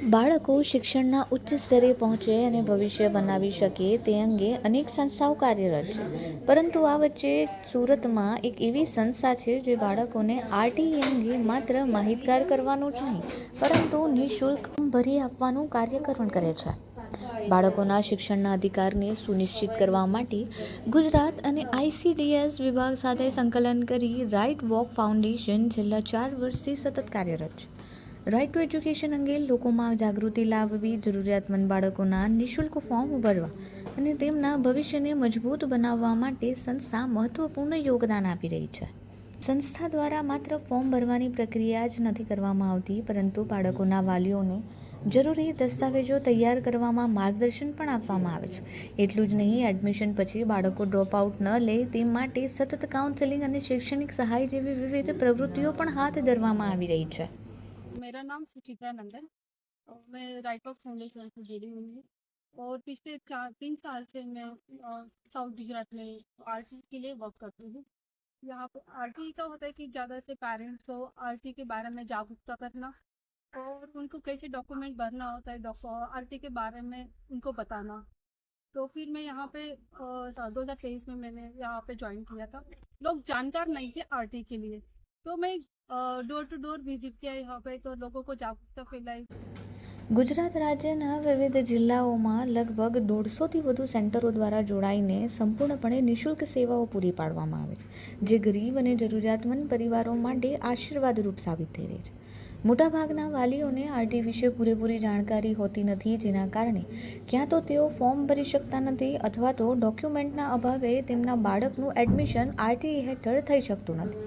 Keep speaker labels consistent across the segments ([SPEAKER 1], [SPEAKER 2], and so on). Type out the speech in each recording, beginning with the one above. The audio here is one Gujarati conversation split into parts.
[SPEAKER 1] બાળકો શિક્ષણના ઉચ્ચ સ્તરે પહોંચે અને ભવિષ્ય બનાવી શકે તે અંગે અનેક સંસ્થાઓ કાર્યરત છે, પરંતુ આ વચ્ચે સુરતમાં એક એવી સંસ્થા છે જે બાળકોને આરટીઈ અંગે માત્ર માહિતગાર કરવાનું જ નહીં, પરંતુ નિઃશુલ્ક ભરી આપવાનું કાર્યક્રમ કરે છે. બાળકોના શિક્ષણના અધિકારને સુનિશ્ચિત કરવા માટે ગુજરાત અને આઈસીડીએસ વિભાગ સાથે સંકલન કરી રાઇટ વોક ફાઉન્ડેશન છેલ્લા 4 વર્ષથી સતત કાર્યરત છે. રાઇટ ટુ એજ્યુકેશન અંગે લોકોમાં જાગૃતિ લાવવી, જરૂરિયાતમંદ બાળકોના નિઃશુલ્ક ફોર્મ ભરવા અને તેમના ભવિષ્યને મજબૂત બનાવવા માટે સંસ્થા મહત્વપૂર્ણ યોગદાન આપી રહી છે. સંસ્થા દ્વારા માત્ર ફોર્મ ભરવાની પ્રક્રિયા જ નથી કરવામાં આવતી, પરંતુ બાળકોના વાલીઓને જરૂરી દસ્તાવેજો તૈયાર કરવામાં માર્ગદર્શન પણ આપવામાં આવે છે. એટલું જ નહીં, એડમિશન પછી બાળકો ડ્રોપ આઉટ ન લે તે માટે સતત કાઉન્સેલિંગ અને શૈક્ષણિક સહાય જેવી વિવિધ પ્રવૃત્તિઓ પણ હાથ ધરવામાં આવી રહી છે.
[SPEAKER 2] मेरा नाम सुचित्रा नंद है और मैं राइट ऑफ फाउंडेशन से जुड़ी हुई हूँ। और पिछले 4-3 साल से मैं साउथ गुजरात में आरटी के लिए वर्क करती हूँ। यहाँ पे आरटी का होता है कि ज़्यादा से पेरेंट्स को आरटी के बारे में जागरूकता करना और उनको कैसे डॉक्यूमेंट भरना होता है, आरटी के बारे में उनको बताना। तो फिर मैं यहाँ पे 2023 में मैंने यहाँ पे ज्वाइन किया था। लोग जानकार नहीं थे आरटी के लिए, तो मैं डोर टू डोर विजिट किया यहाँ पे, तो लोगों को जागरूकता फैलाई।
[SPEAKER 1] ગુજરાત રાજ્યના વિવિધ જિલ્લાઓમાં લગભગ 150થી વધુ સેન્ટરો દ્વારા જોડાઈને સંપૂર્ણપણે નિઃશુલ્ક સેવાઓ પૂરી પાડવામાં આવે છે, જે ગરીબ અને જરૂરિયાતમંદ પરિવારો માટે આશીર્વાદરૂપ સાબિત થઈ રહી છે. મોટાભાગના વાલીઓને આરટી વિશે પૂરેપૂરી જાણકારી હોતી નથી, જેના કારણે ક્યાં તો તેઓ ફોર્મ ભરી શકતા નથી અથવા તો ડોક્યુમેન્ટના અભાવે તેમના બાળકનું એડમિશન આરટી હેઠળ થઈ શકતું નથી.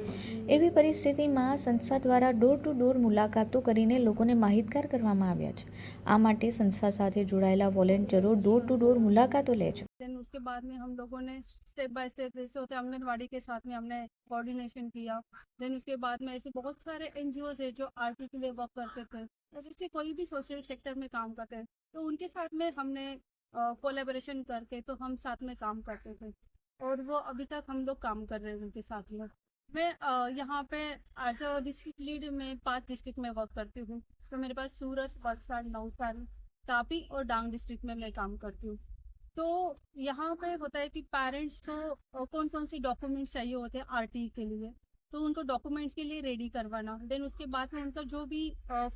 [SPEAKER 1] એવી પરિસ્થિતિમાં સંસ્થા દ્વારા ડોર ટુ ડોર મુલાકાતો કરીને લોકોને માહિતગાર કરવામાં આવ્યા છે. આ માટે સંસ્થા સાથે જોડાયેલા વોલેન્ટિયરો डोर टू डोर मुलाकातों ले છે.
[SPEAKER 2] देन उसके बाद में हम लोगों ने स्टेप बाय स्टेप, जैसे होते हैं आंगनवाड़ी के साथ में हमने कोऑर्डिनेशन किया। देन उसके बाद में ऐसे बहुत सारे एनजीओ है जो आरटी के लिए वर्क करते थे, जैसे कोई भी सोशल सेक्टर में काम करते हैं, तो उनके साथ में हमने कोलेबोरेशन करके तो हम साथ में काम करते थे और वो अभी तक हम लोग काम कर रहे हैं उनके साथ में। मैं यहाँ पे एज अ डिस्ट्रिक्ट लीड में 5 डिस्ट्रिक्ट में वर्क करती हूँ। तो मेरे पास सूरत, वलसाड, नवसारी, तापी और डांग डिस्ट्रिक्ट में मैं काम करती हूँ। तो यहाँ पे होता है कि पेरेंट्स को कौन कौन से डॉक्यूमेंट्स चाहिए होते हैं आरटी के लिए, तो उनको डॉक्यूमेंट्स के लिए रेडी करवाना। देन उसके बाद में उनका जो भी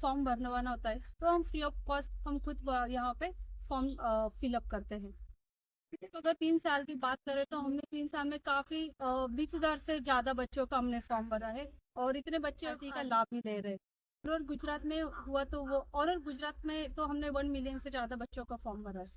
[SPEAKER 2] फॉर्म भरवाना होता है, तो हम फ्री ऑफ कॉस्ट हम खुद यहाँ पे फॉर्म फिलअप करते हैं। तो अगर 3 साल की बात करें तो हमने 3 साल में काफ़ी 20,000 से ज़्यादा बच्चों का हमने फॉर्म भरा है और इतने बच्चे आरटी का लाभ भी ले रहे हैं। और गुजरात में हुआ तो वो, और गुजरात में तो हमने 1 मिलियन से ज़्यादा बच्चों का फॉर्म भरा है।